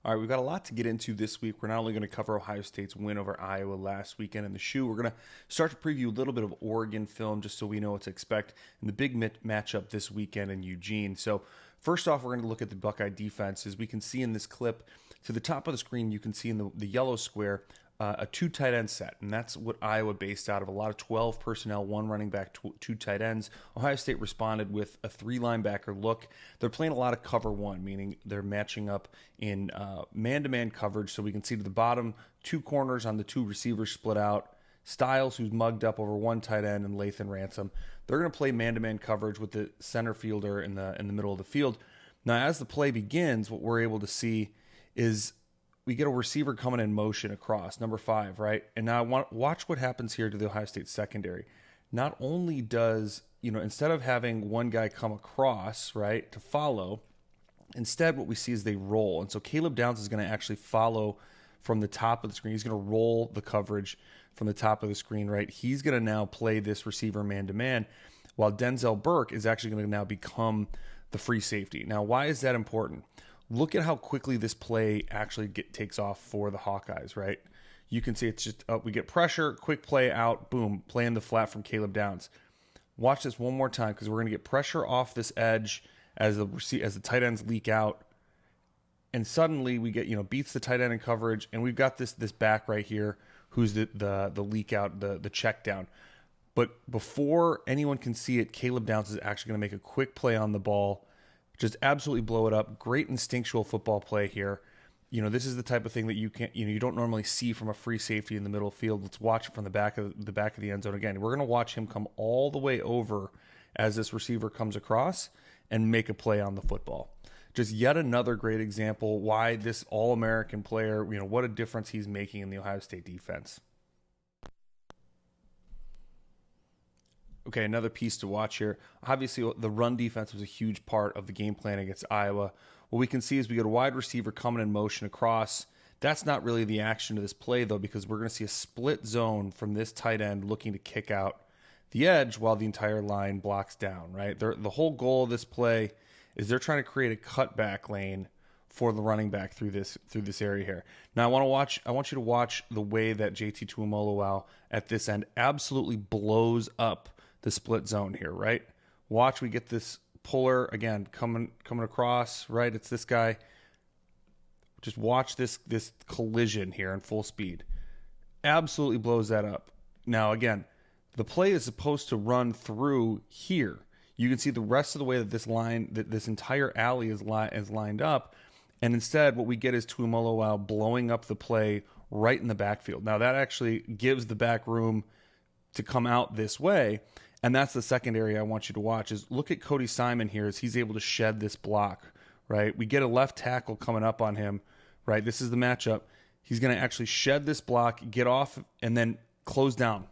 All right, we've got a lot to get into this week. We're not only going to cover Ohio State's win over Iowa last weekend in the shoe, we're going to start to preview a little bit of Oregon film just so we know what to expect in the big matchup this weekend in Eugene. So first off, we're going to look at the Buckeye defense. As we can see in this clip, to the top of the screen, you can see in the yellow square a two tight end set, and that's what Iowa based out of. A lot of 12 personnel, one running back, two tight ends. Ohio State responded with a three linebacker look. They're playing a lot of cover one, meaning they're matching up in man-to-man coverage, so we can see to the bottom, two corners on the two receivers split out. Styles, who's mugged up over one tight end, and Lathan Ransom. They're going to play man-to-man coverage with the center fielder in the middle of the field. Now, as the play begins, what we're able to see is we get a receiver coming in motion across, number 5, right? And now watch what happens here to the Ohio State secondary. Not only does, instead of having one guy come across, right, to follow, instead what we see is they roll. And so Caleb Downs is going to actually follow from the top of the screen. He's going to roll the coverage from the top of the screen, right? He's going to now play this receiver man-to-man, while Denzel Burke is actually going to now become the free safety. Now, why is that important? Look at how quickly this play actually takes off for the Hawkeyes, right? You can see it's just, we get pressure, quick play out, boom, play in the flat from Caleb Downs. Watch this one more time because we're going to get pressure off this edge as the tight ends leak out. And suddenly we get, beats the tight end in coverage, and we've got this back right here who's the leak out, the check down. But before anyone can see it, Caleb Downs is actually going to make a quick play on the ball, just absolutely blow it up. Great instinctual football play here. This is the type of thing that you don't normally see from a free safety in the middle field. Let's watch it from the back of the end zone again. We're going to watch him come all the way over as this receiver comes across and make a play on the football. Just yet another great example why this All-American player, what a difference he's making in the Ohio State defense. Okay, another piece to watch here. Obviously, the run defense was a huge part of the game plan against Iowa. What we can see is we get a wide receiver coming in motion across. That's not really the action of this play, though, because we're going to see a split zone from this tight end looking to kick out the edge while the entire line blocks down, right? The whole goal of this play is they're trying to create a cutback lane for the running back through this area here. Now, I want you to watch the way that JT Tuimoloau at this end absolutely blows up the split zone here, right? Watch, we get this puller again coming across, right? It's this guy. Just watch this collision here in full speed. Absolutely blows that up. Now, again, the play is supposed to run through here. You can see the rest of the way that this entire alley is lined up, and instead what we get is Tuimoloau blowing up the play right in the backfield. Now, that actually gives the back room to come out this way. And that's the second area I want you to watch is look at Cody Simon here as he's able to shed this block, right? We get a left tackle coming up on him, right? This is the matchup. He's going to actually shed this block, get off, and then close down,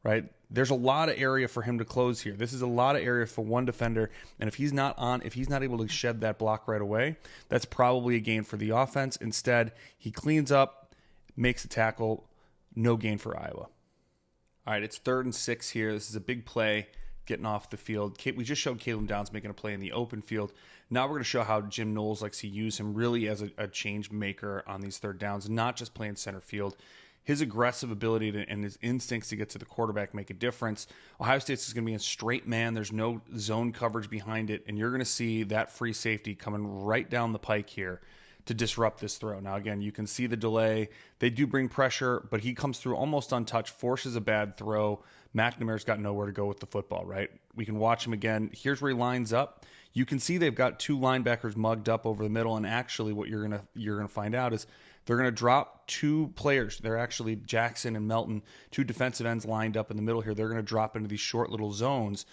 right? There's a lot of area for him to close here. This is a lot of area for one defender, and if he's not able to shed that block right away, that's probably a gain for the offense. Instead, he cleans up, makes a tackle, no gain for Iowa. All right, it's 3rd and 6 here. This is a big play getting off the field. We just showed Caleb Downs making a play in the open field. Now we're going to show how Jim Knowles likes to use him really as a change maker on these third downs, not just playing center field. His aggressive ability and his instincts to get to the quarterback make a difference. Ohio State is going to be in straight man. There's no zone coverage behind it, and you're going to see that free safety coming right down the pike here to disrupt this throw. Now, again, you can see the delay. They do bring pressure, but he comes through almost untouched, forces a bad throw. McNamara's got nowhere to go with the football, right? We can watch him again. Here's where he lines up. You can see they've got two linebackers mugged up over the middle, and actually what you're gonna find out is they're going to drop two players. They're actually Jackson and Melton, two defensive ends lined up in the middle here. They're going to drop into these short little zones,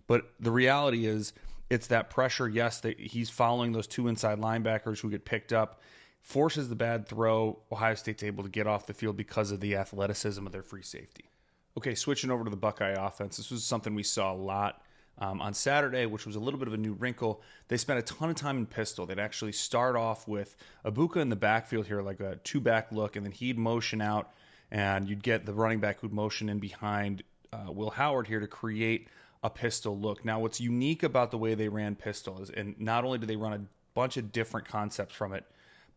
but the reality is it's that pressure. Yes, he's following those two inside linebackers who get picked up, forces the bad throw. Ohio State's able to get off the field because of the athleticism of their free safety. Okay, switching over to the Buckeye offense. This was something we saw a lot on Saturday, which was a little bit of a new wrinkle. They spent a ton of time in pistol. They'd actually start off with Ibuka in the backfield here, like a two-back look, and then he'd motion out, and you'd get the running back who'd motion in behind Will Howard here to create a pistol look. Now, what's unique about the way they ran pistol is, and not only do they run a bunch of different concepts from it,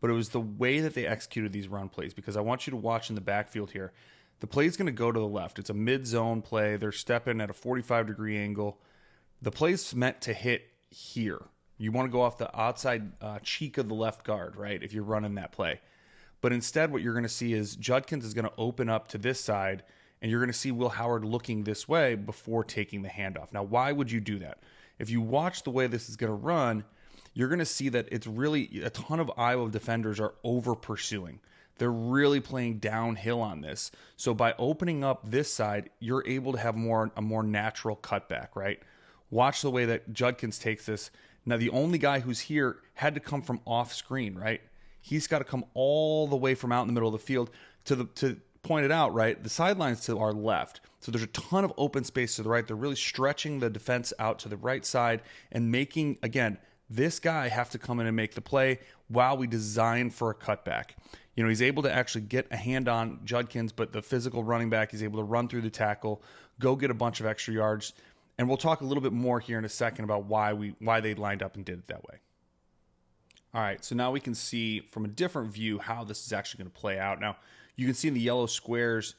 but it was the way that they executed these run plays, because I want you to watch in the backfield here. The play is going to go to the left. It's a mid-zone play. They're stepping at a 45-degree angle. The play's meant to hit here. You want to go off the outside cheek of the left guard, right, if you're running that play. But instead, what you're going to see is Judkins is going to open up to this side, and you're going to see Will Howard looking this way before taking the handoff. Now, why would you do that? If you watch the way this is going to run, you're going to see that it's really a ton of Iowa defenders are over-pursuing. They're really playing downhill on this. So by opening up this side, you're able to have a more natural cutback, right? Watch the way that Judkins takes this. Now, the only guy who's here had to come from off screen, right? He's got to come all the way from out in the middle of the field to point it out, right? The sidelines to our left. So there's a ton of open space to the right. They're really stretching the defense out to the right side and making, again, this guy have to come in and make the play while we design for a cutback. You know, he's able to actually get a hand on Judkins, but the physical running back is able to run through the tackle, go get a bunch of extra yards. And we'll talk a little bit more here in a second about why they lined up and did it that way. All right, so now we can see from a different view how this is actually going to play out. Now, you can see in the yellow squares,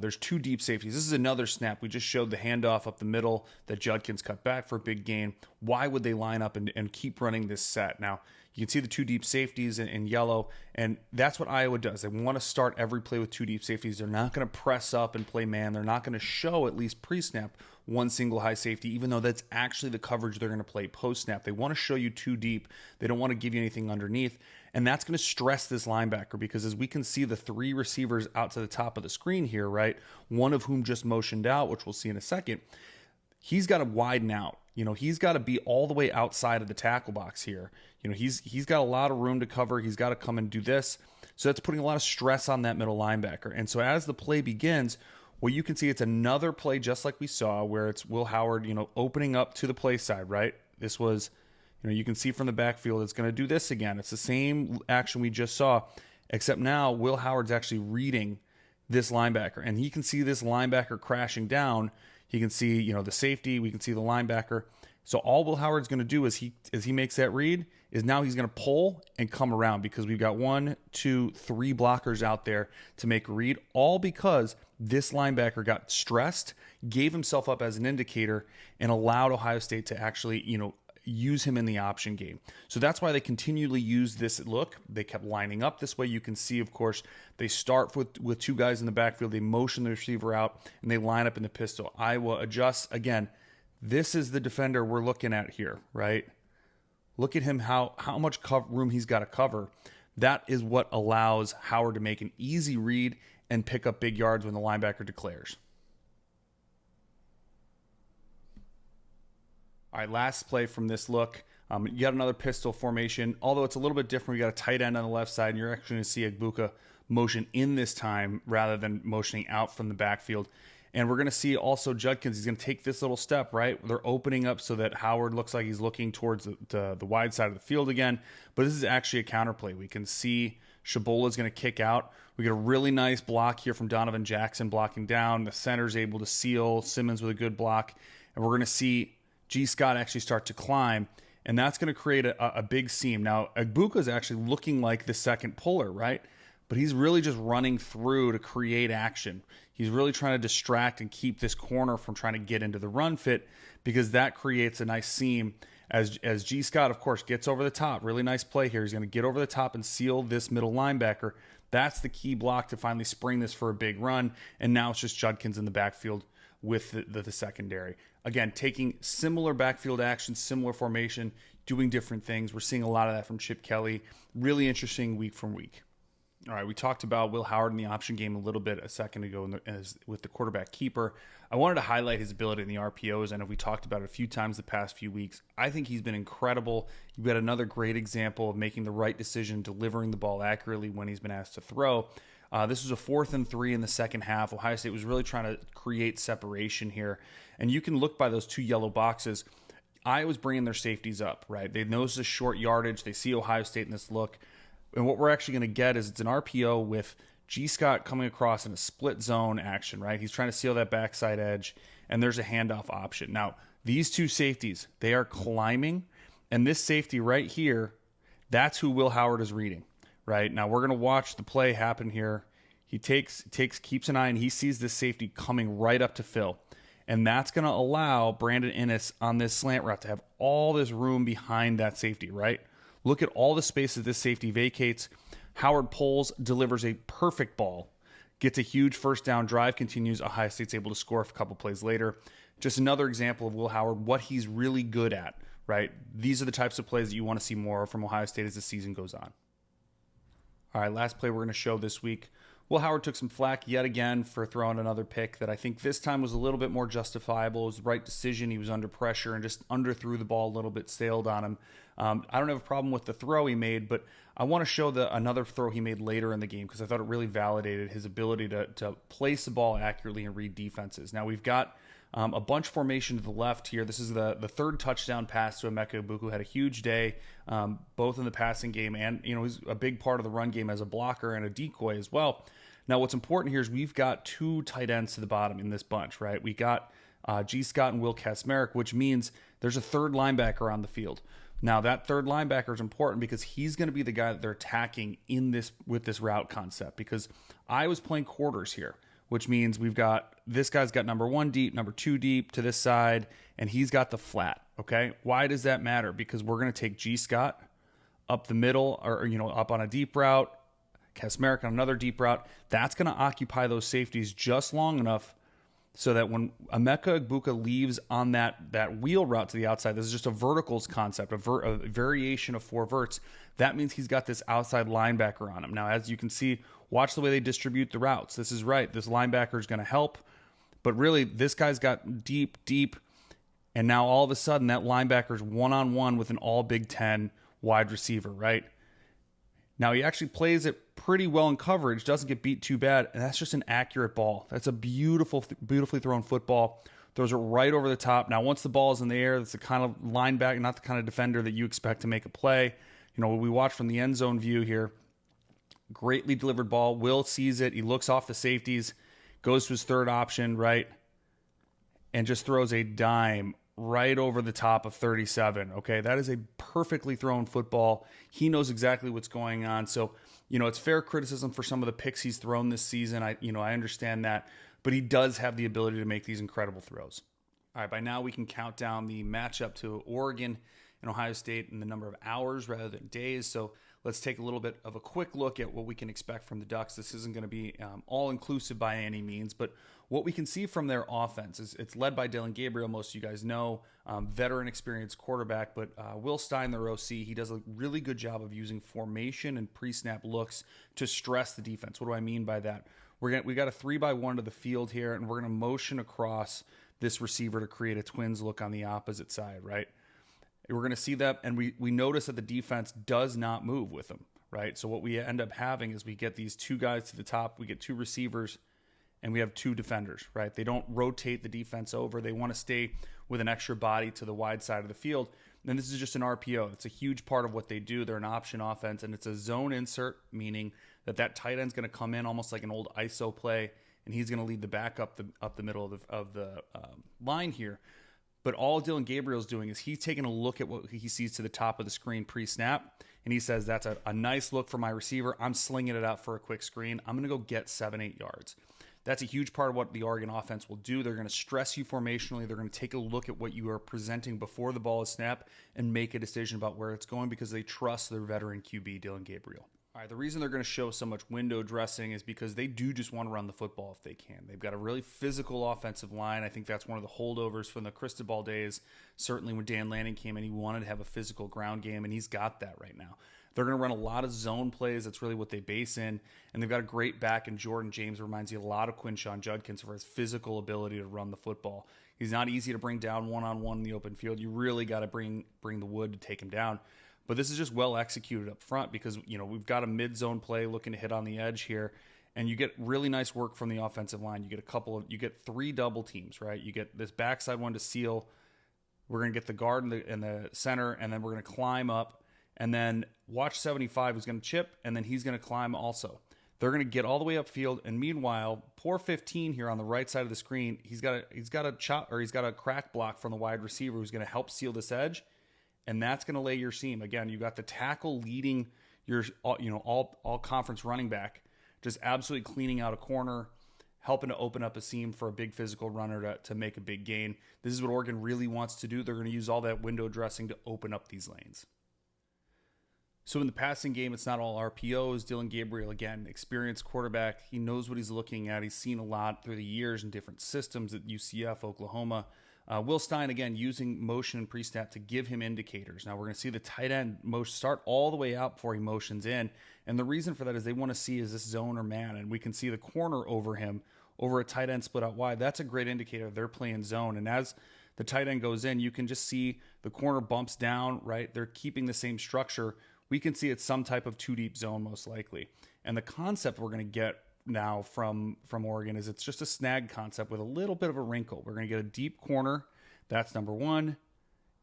there's two deep safeties. This is another snap. We just showed the handoff up the middle that Judkins cut back for a big gain. Why would they line up and keep running this set? Now, you can see the two deep safeties in yellow, and that's what Iowa does. They want to start every play with two deep safeties. They're not going to press up and play man. They're not going to show, at least pre-snap, one single high safety, even though that's actually the coverage they're going to play post-snap. They want to show you two deep. They don't want to give you anything underneath, and that's going to stress this linebacker because as we can see the three receivers out to the top of the screen here, right, one of whom just motioned out, which we'll see in a second, he's got to widen out. You know, he's got to be all the way outside of the tackle box here. You know, he's got a lot of room to cover. He's got to come and do this. So that's putting a lot of stress on that middle linebacker. And so as the play begins, well, you can see it's another play just like we saw where it's Will Howard, you know, opening up to the play side, right? This was, you know, you can see from the backfield, it's going to do this again. It's the same action we just saw, except now Will Howard's actually reading this linebacker. And he can see this linebacker crashing down. He can see, you know, the safety. We can see the linebacker. So all Will Howard's going to do is as he makes that read is now he's going to pull and come around because we've got 1, 2, 3 blockers out there to make a read, all because this linebacker got stressed, gave himself up as an indicator, and allowed Ohio State to actually, you know, use him in the option game. So that's why they continually use this look. They kept lining up this way. You can see, of course, they start with two guys in the backfield. They motion the receiver out, and they line up in the pistol. Iowa adjusts. Again, this is the defender we're looking at here, right? Look at him, how much room he's got to cover. That is what allows Howard to make an easy read and pick up big yards when the linebacker declares. All right, last play from this look. You got another pistol formation, although it's a little bit different. We got a tight end on the left side, and you're actually going to see Egbuka motion in this time rather than motioning out from the backfield. And we're going to see also Judkins, he's going to take this little step, right? They're opening up so that Howard looks like he's looking towards the wide side of the field again. But this is actually a counterplay. We can see Shabola's going to kick out. We get a really nice block here from Donovan Jackson blocking down. The center's able to seal. Simmons with a good block. And we're going to see G. Scott actually start to climb. And that's going to create a big seam. Now, Egbuka is actually looking like the second puller, right? But he's really just running through to create action. He's really trying to distract and keep this corner from trying to get into the run fit because that creates a nice seam as G. Scott, of course, gets over the top. Really nice play here. He's going to get over the top and seal this middle linebacker. That's the key block to finally spring this for a big run. And now it's just Judkins in the backfield with the secondary. Again, taking similar backfield action, similar formation, doing different things. We're seeing a lot of that from Chip Kelly. Really interesting week from week. All right, we talked about Will Howard in the option game a little bit a second ago with the quarterback keeper. I wanted to highlight his ability in the RPOs. I know we talked about it a few times the past few weeks. I think he's been incredible. You've got another great example of making the right decision, delivering the ball accurately when he's been asked to throw. This was a 4th and 3 in the second half. Ohio State was really trying to create separation here. And you can look by those two yellow boxes. Iowa's bringing their safeties up, right? They know this is short yardage. They see Ohio State in this look. And what we're actually going to get is it's an RPO with G. Scott coming across in a split zone action, right? He's trying to seal that backside edge, and there's a handoff option. Now, these two safeties, they are climbing, and this safety right here, that's who Will Howard is reading, right? Now we're going to watch the play happen here. He keeps an eye, and he sees this safety coming right up to Phil. And that's going to allow Brandon Innes on this slant route to have all this room behind that safety, right? Look at all the space that this safety vacates. Howard pulls, delivers a perfect ball, gets a huge first down drive, continues. Ohio State's able to score a couple plays later. Just another example of Will Howard, what he's really good at, right? These are the types of plays that you want to see more from Ohio State as the season goes on. All right, last play we're going to show this week. Will Howard took some flack yet again for throwing another pick that I think this time was a little bit more justifiable. It was the right decision. He was under pressure and just underthrew the ball a little bit, sailed on him. I don't have a problem with the throw he made, but I want to show another throw he made later in the game because I thought it really validated his ability to place the ball accurately and read defenses. Now we've got a bunch formation to the left here. This is the third touchdown pass to Emeka Egbuka. Had a huge day, both in the passing game and he's a big part of the run game as a blocker and a decoy as well. Now what's important here is we've got two tight ends to the bottom in this bunch, right? We got G. Scott and Will Kasmerick, which means there's a third linebacker on the field. Now that third linebacker is important because he's going to be the guy that they're attacking with this route concept, because I was playing quarters here, which means this guy's got number 1 deep, number 2 deep to this side, and he's got the flat, okay? Why does that matter? Because we're going to take G. Scott up the middle or up on a deep route, Kasmerick on another deep route. That's going to occupy those safeties just long enough so that when Emeka Egbuka leaves on that wheel route to the outside, this is just a verticals concept, a variation of 4 verts. That means he's got this outside linebacker on him. Now, as you can see, watch the way they distribute the routes. This is right. This linebacker is going to help, but really this guy's got deep, and now all of a sudden that linebacker's one-on-one with an all Big Ten wide receiver, right? Now he actually plays it pretty well in coverage, doesn't get beat too bad, and that's just an accurate ball. That's a beautifully thrown football. Throws it right over the top. Now once the ball is in the air, that's the kind of linebacker, not the kind of defender that you expect to make a play. We watch from the end zone view here. Greatly delivered ball. Will sees it. He looks off the safeties, goes to his third option, right, and just throws a dime right over the top of 37. Okay, that is a perfectly thrown football. He knows exactly what's going on. So, it's fair criticism for some of the picks he's thrown this season. I understand that, but he does have the ability to make these incredible throws. All right, by now we can count down the matchup to Oregon and Ohio State in the number of hours rather than days. So let's take a little bit of a quick look at what we can expect from the Ducks. This isn't going to be all-inclusive by any means, but what we can see from their offense is it's led by Dillon Gabriel, most of you guys know, veteran, experienced quarterback, but Will Stein, their OC, he does a really good job of using formation and pre-snap looks to stress the defense. What do I mean by that? We got a 3-by-1 to the field here, and we're going to motion across this receiver to create a twins look on the opposite side, right? We're going to see that, and we notice that the defense does not move with them, right? So what we end up having is we get these 2 guys to the top, we get 2 receivers, and we have 2 defenders, right? They don't rotate the defense over. They want to stay with an extra body to the wide side of the field. And this is just an RPO. It's a huge part of what they do. They're an option offense, and it's a zone insert, meaning that tight end's going to come in almost like an old ISO play, and he's going to lead the back up the middle of the line here. But all Dillon Gabriel's doing is he's taking a look at what he sees to the top of the screen pre-snap, and he says, that's a nice look for my receiver. I'm slinging it out for a quick screen. I'm going to go get 7-8 yards. That's a huge part of what the Oregon offense will do. They're going to stress you formationally. They're going to take a look at what you are presenting before the ball is snapped and make a decision about where it's going because they trust their veteran QB, Dillon Gabriel. All right, the reason they're going to show so much window dressing is because they do just want to run the football if they can. They've got a really physical offensive line. I think that's one of the holdovers from the Cristobal days. Certainly when Dan Lanning came in, he wanted to have a physical ground game, and he's got that right now. They're going to run a lot of zone plays. That's really what they base in. And they've got a great back in Jordan James. Reminds you a lot of Quinshon Judkins for his physical ability to run the football. He's not easy to bring down one-on-one in the open field. You really got to bring the wood to take him down. But this is just well executed up front because, we've got a mid-zone play looking to hit on the edge here. And you get really nice work from the offensive line. You get 3 double teams, right? You get this backside one to seal. We're going to get the guard in the center, and then we're going to climb up. And then watch 75 is going to chip, and then he's going to climb also. They're going to get all the way upfield, and meanwhile, poor 15 here on the right side of the screen, he's got a crack block from the wide receiver who's going to help seal this edge, and that's going to lay your seam. Again, you got the tackle leading your all conference running back, just absolutely cleaning out a corner, helping to open up a seam for a big physical runner to make a big gain. This is what Oregon really wants to do. They're going to use all that window dressing to open up these lanes. So in the passing game, it's not all RPOs. Dillon Gabriel, again, experienced quarterback. He knows what he's looking at. He's seen a lot through the years in different systems at UCF, Oklahoma. Will Stein, again, using motion and pre-snap to give him indicators. Now, we're going to see the tight end motion start all the way out before he motions in. And the reason for that is they want to see, is this zone or man? And we can see the corner over him, over a tight end split out wide. That's a great indicator they're playing zone. And as the tight end goes in, you can just see the corner bumps down, right? They're keeping the same structure. We can see it's some type of two-deep zone most likely. And the concept we're going to get now from Oregon is it's just a snag concept with a little bit of a wrinkle. We're going to get a deep corner. That's number one.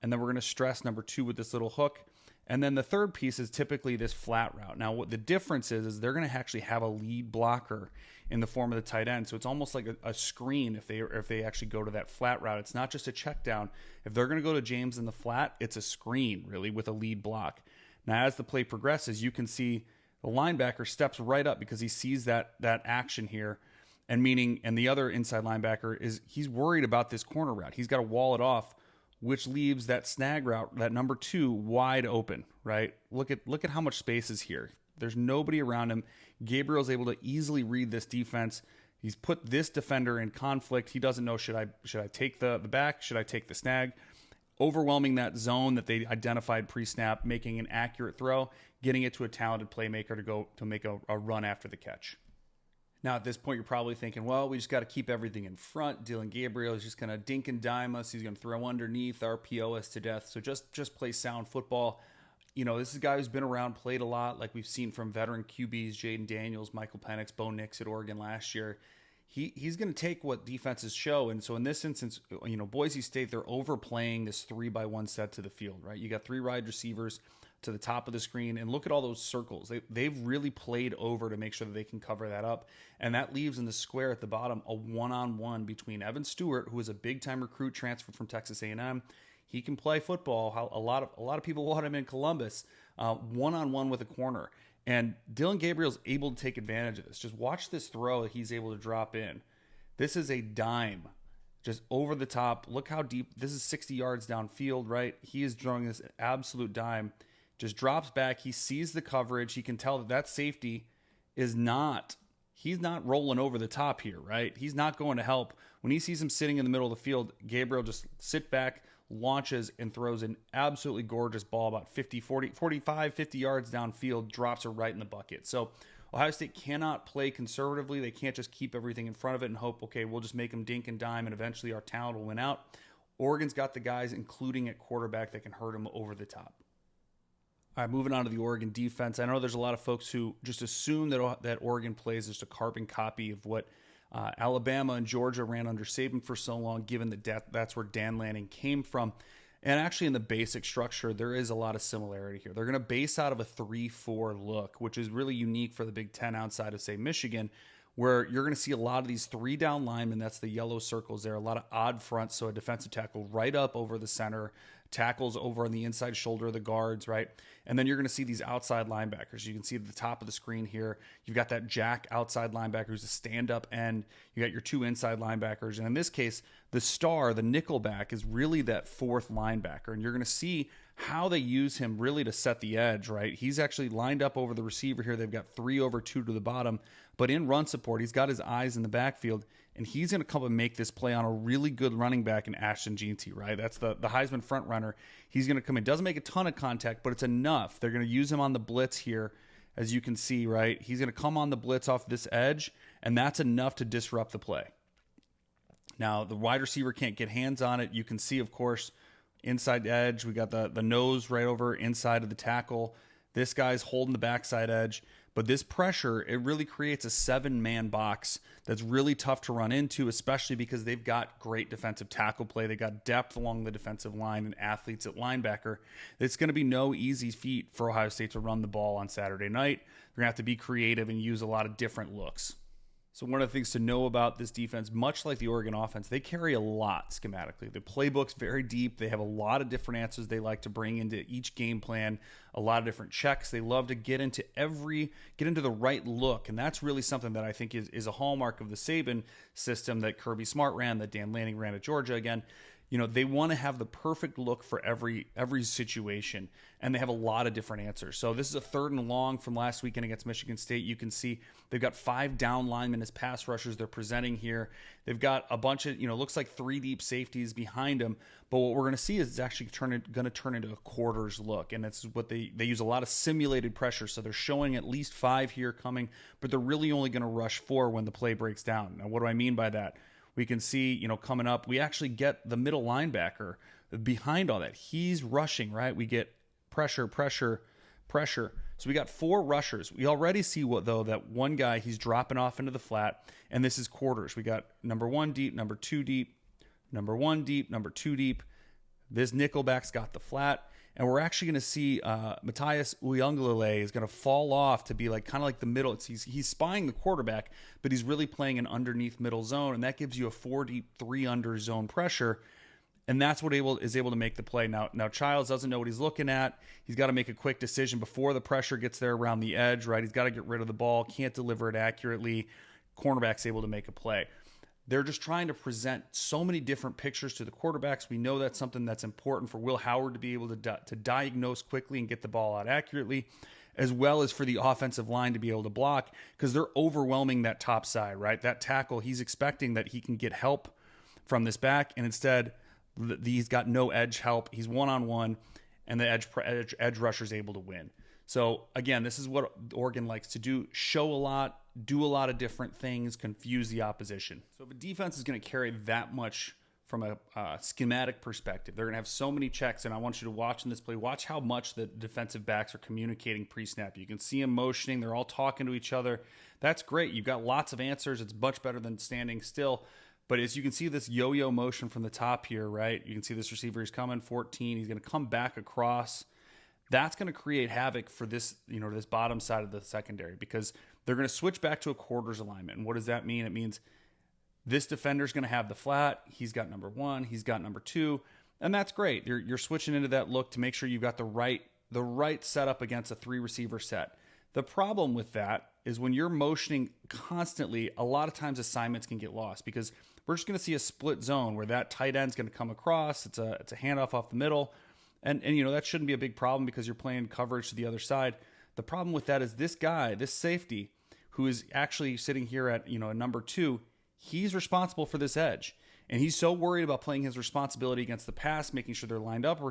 And then we're going to stress number two with this little hook. And then the third piece is typically this flat route. Now, what the difference is they're going to actually have a lead blocker in the form of the tight end. So it's almost like a screen if they actually go to that flat route. It's not just a check down. If they're going to go to James in the flat, it's a screen, really, with a lead block. Now, as the play progresses, you can see the linebacker steps right up because he sees that action here. And the other inside linebacker he's worried about this corner route. He's got to wall it off, which leaves that snag route, that number two, wide open, right? Look at how much space is here. There's nobody around him. Gabriel's able to easily read this defense. He's put this defender in conflict. He doesn't know, should I take the back? Should I take the snag? Overwhelming that zone that they identified pre-snap, making an accurate throw, getting it to a talented playmaker to make a run after the catch. Now, at this point, you're probably thinking, well, we just got to keep everything in front. Dillon Gabriel is just going to dink and dime us. He's going to throw underneath, RPO us to death. So just play sound football. This is a guy who's been around, played a lot, like we've seen from veteran QBs, Jaden Daniels, Michael Penix, Bo Nix at Oregon last year. He's going to take what defenses show. And so in this instance, Boise State, they're overplaying this 3-by-1 set to the field, right? You got three wide receivers to the top of the screen, and look at all those circles. They've really played over to make sure that they can cover that up. And that leaves in the square at the bottom a one-on-one between Evan Stewart, who is a big-time recruit transfer from Texas A&M. He can play football. A lot of people want him in Columbus. One-on-one with a corner. And Dillon Gabriel's able to take advantage of this. Just watch this throw that he's able to drop in. This is a dime, just over the top. Look how deep. This is 60 yards downfield, right? He is throwing this absolute dime. Just drops back. He sees the coverage. He can tell that safety is not, he's not rolling over the top here, right? He's not going to help. When he sees him sitting in the middle of the field, Gabriel just sit back, launches, and throws an absolutely gorgeous ball about 45, 50 yards downfield, drops it right in the bucket. So Ohio State cannot play conservatively. They can't just keep everything in front of it and hope, okay, we'll just make them dink and dime and eventually our talent will win out. Oregon's got the guys, including at quarterback, that can hurt them over the top. All right, moving on to the Oregon defense. I know there's a lot of folks who just assume that Oregon plays just a carbon copy of what Alabama and Georgia ran under Saban for so long, given that that's where Dan Lanning came from. And actually in the basic structure, there is a lot of similarity here. They're going to base out of a 3-4 look, which is really unique for the Big Ten outside of, say, Michigan, where you're going to see a lot of these 3-down linemen. That's the yellow circles there. A lot of odd fronts, so a defensive tackle right up over the center, tackles over on the inside shoulder of the guards, right? And then you're going to see these outside linebackers. You can see at the top of the screen here, you've got that jack outside linebacker who's a stand-up end. You got your two inside linebackers. And in this case, the star, the nickelback, is really that fourth linebacker. And you're going to see how they use him really to set the edge, right? He's actually lined up over the receiver here. They've got 3 over 2 to the bottom. But in run support, he's got his eyes in the backfield, and he's going to come and make this play on a really good running back in Ashton Jeanty, right? That's the Heisman front runner. He's going to come in. Doesn't make a ton of contact, but it's enough. They're going to use him on the blitz here, as you can see, right? He's going to come on the blitz off this edge, and that's enough to disrupt the play. Now, the wide receiver can't get hands on it. You can see, of course, inside edge. We got the nose right over inside of the tackle. This guy's holding the backside edge. But this pressure, it really creates a 7-man box that's really tough to run into, especially because they've got great defensive tackle play. They got depth along the defensive line and athletes at linebacker. It's going to be no easy feat for Ohio State to run the ball on Saturday night. They're going to have to be creative and use a lot of different looks. So one of the things to know about this defense, much like the Oregon offense, they carry a lot schematically. The playbook's very deep. They have a lot of different answers they like to bring into each game plan, a lot of different checks. They love to get into the right look. And that's really something that I think is a hallmark of the Saban system that Kirby Smart ran, that Dan Lanning ran at Georgia. Again, they want to have the perfect look for every situation, and they have a lot of different answers. So this is a 3rd and long from last weekend against Michigan State. You can see they've got 5 down linemen as pass rushers they're presenting here. They've got a bunch of, looks like 3 deep safeties behind them. But what we're going to see is it's actually going to turn into a quarters look, and it's what they use a lot of simulated pressure. So they're showing at least 5 here coming, but they're really only going to rush 4 when the play breaks down. Now, what do I mean by that? We can see, coming up, we actually get the middle linebacker behind all that. He's rushing, right? We get pressure. So we got 4 rushers. We already see that one guy, he's dropping off into the flat, and this is quarters. We got number 1 deep, number 2 deep, number 1 deep, number 2 deep. This nickelback's got the flat. And we're actually going to see Matthias Uyunglele is going to fall off to be kind of like the middle. He's spying the quarterback, but he's really playing an underneath middle zone, and that gives you a 4 deep, 3 under zone pressure, and that's what is able to make the play. Now Childs doesn't know what he's looking at. He's got to make a quick decision before the pressure gets there around the edge, right? He's got to get rid of the ball, can't deliver it accurately. Cornerback's able to make a play. They're just trying to present so many different pictures to the quarterbacks. We know that's something that's important for Will Howard to be able to diagnose quickly and get the ball out accurately, as well as for the offensive line to be able to block, because they're overwhelming that top side, right? That tackle, he's expecting that he can get help from this back, and instead he's got no edge help. He's one-on-one, and the edge rusher is able to win. So again, this is what Oregon likes to do: show a lot, do a lot of different things, confuse the opposition. So if a defense is going to carry that much from a schematic perspective, they're going to have so many checks, and I want you to watch in this play, watch how much the defensive backs are communicating pre-snap. You can see them motioning. They're all talking to each other. That's great. You've got lots of answers. It's much better than standing still. But as you can see this yo-yo motion from the top here, right? You can see this receiver is coming 14. He's going to come back across. That's going to create havoc for this, this bottom side of the secondary, because they're going to switch back to a quarters alignment. And what does that mean? It means this defender's going to have the flat. He's got number 1. He's got number 2. And that's great. You're switching into that look to make sure you've got the right setup against a 3 receiver set. The problem with that is when you're motioning constantly, a lot of times assignments can get lost, because we're just going to see a split zone where that tight end's going to come across. It's a handoff off the middle. And that shouldn't be a big problem because you're playing coverage to the other side. The problem with that is this guy, this safety, who is actually sitting here at a number 2, he's responsible for this edge. And he's so worried about playing his responsibility against the pass, making sure they're lined up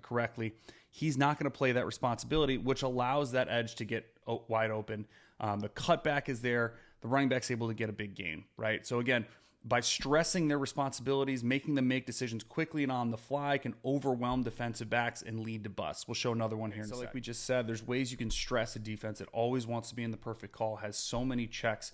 correctly, he's not going to play that responsibility, which allows that edge to get wide open. The cutback is there. The running back's able to get a big gain, right? So again, by stressing their responsibilities, making them make decisions quickly and on the fly can overwhelm defensive backs and lead to busts. We'll show another one here in a second. Like we just said, there's ways you can stress a defense that always wants to be in the perfect call, has so many checks,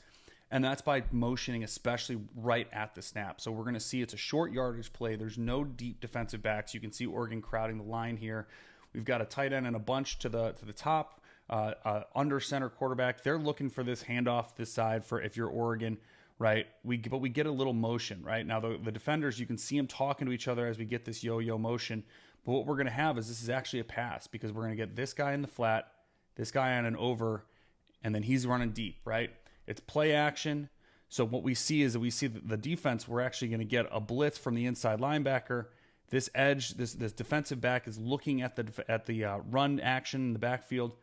and that's by motioning, especially right at the snap. So we're going to see it's a short yardage play. There's no deep defensive backs. You can see Oregon crowding the line here. We've got a tight end and a bunch to the top, under center quarterback. They're looking for this handoff this side for if you're Oregon. Right, but we get a little motion, right? Now the defenders, you can see them talking to each other as we get this yo-yo motion. But what we're going to have is this is actually a pass, because we're going to get this guy in the flat, this guy on an over, and then he's running deep, right? It's play action. So what we see is that we see the defense, we're actually going to get a blitz from the inside linebacker. This edge, this defensive back is looking at the run action in the backfield.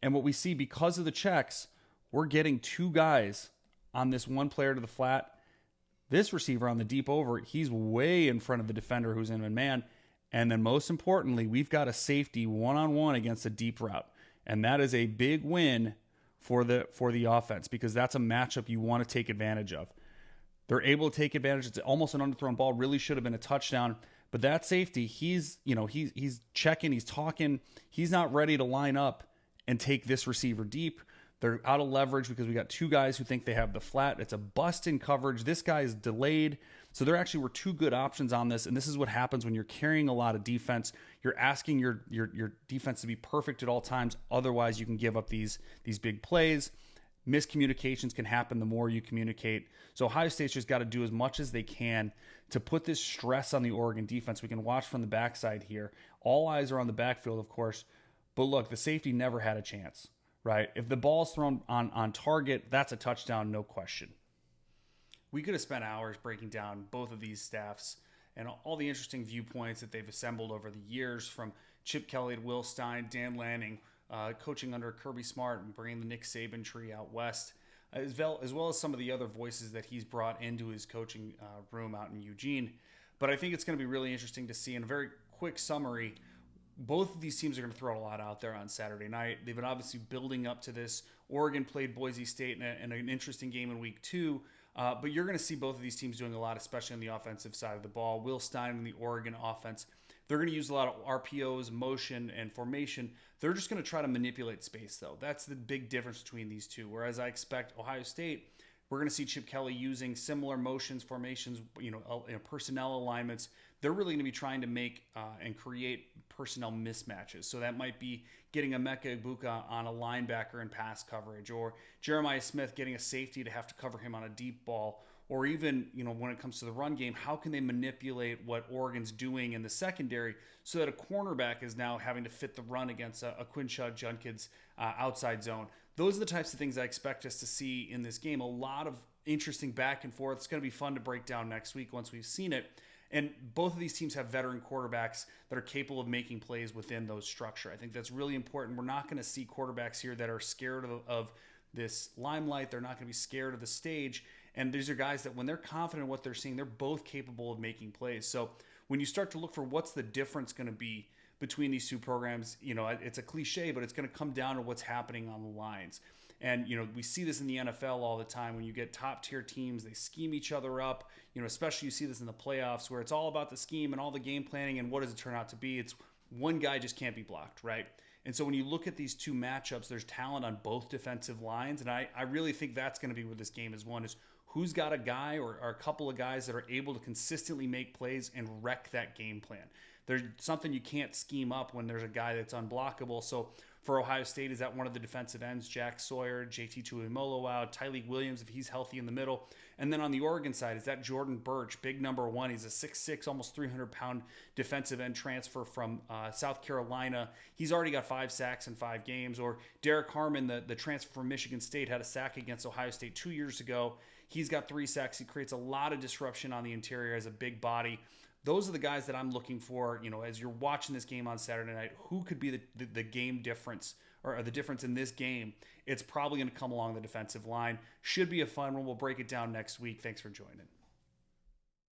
And what we see, because of the checks, we're getting 2 guys on this one player to the flat. This receiver on the deep over, he's way in front of the defender who's in man. And then most importantly, we've got a safety one-on-one against a deep route. And that is a big win for the offense, because that's a matchup you want to take advantage of. They're able to take advantage. It's almost an underthrown ball, really should have been a touchdown. But that safety, he's checking, he's talking. He's not ready to line up and take this receiver deep. They're out of leverage because we got 2 guys who think they have the flat. It's a bust in coverage. This guy is delayed. So there actually were 2 good options on this. And this is what happens when you're carrying a lot of defense. You're asking your defense to be perfect at all times. Otherwise, you can give up these big plays. Miscommunications can happen the more you communicate. So Ohio State's just got to do as much as they can to put this stress on the Oregon defense. We can watch from the backside here. All eyes are on the backfield, of course. But look, the safety never had a chance, right? If the ball's thrown on target, that's a touchdown, no question. We could have spent hours breaking down both of these staffs and all the interesting viewpoints that they've assembled over the years, from Chip Kelly to Will Stein, Dan Lanning, coaching under Kirby Smart and bringing the Nick Saban tree out west, as well as some of the other voices that he's brought into his coaching room out in Eugene. But I think it's going to be really interesting to see. In a very quick summary, both of these teams are going to throw a lot out there on Saturday night. They've been obviously building up to this. Oregon played Boise State in an interesting game in week 2. But you're going to see both of these teams doing a lot, especially on the offensive side of the ball. Will Stein and the Oregon offense, they're going to use a lot of RPOs, motion, and formation. They're just going to try to manipulate space, though. That's the big difference between these two. Whereas I expect Ohio State, we're going to see Chip Kelly using similar motions, formations, personnel alignments. They're really going to be trying to make and create personnel mismatches. So that might be getting Emeka Egbuka on a linebacker in pass coverage, or Jeremiah Smith getting a safety to have to cover him on a deep ball, or even, when it comes to the run game, how can they manipulate what Oregon's doing in the secondary so that a cornerback is now having to fit the run against a Quinshad Junkins outside zone. Those are the types of things I expect us to see in this game. A lot of interesting back and forth. It's going to be fun to break down next week once we've seen it. And both of these teams have veteran quarterbacks that are capable of making plays within those structure. I think that's really important. We're not going to see quarterbacks here that are scared of this limelight. They're not going to be scared of the stage. And these are guys that when they're confident in what they're seeing, they're both capable of making plays. So when you start to look for what's the difference going to be between these two programs, it's a cliche, but it's going to come down to what's happening on the lines. And, we see this in the NFL all the time. When you get top tier teams, they scheme each other up, especially you see this in the playoffs where it's all about the scheme and all the game planning. And what does it turn out to be? It's one guy just can't be blocked, right? And so when you look at these two matchups, there's talent on both defensive lines. And I really think that's going to be where this game is won, is who's got a guy or a couple of guys that are able to consistently make plays and wreck that game plan. There's something you can't scheme up when there's a guy that's unblockable. So for Ohio State, is that one of the defensive ends, Jack Sawyer, JT Tuimoloau, Tyleik Williams, if he's healthy in the middle. And then on the Oregon side, is that Jordan Birch, big number one. He's a 6'6", almost 300-pound defensive end transfer from South Carolina. He's already got 5 sacks in 5 games. Or Derek Harmon, the transfer from Michigan State, had a sack against Ohio State 2 years ago. He's got 3 sacks. He creates a lot of disruption on the interior as a big body. Those are the guys that I'm looking for, as you're watching this game on Saturday night. Who could be the game difference or the difference in this game? It's probably going to come along the defensive line. Should be a fun one. We'll break it down next week. Thanks for joining.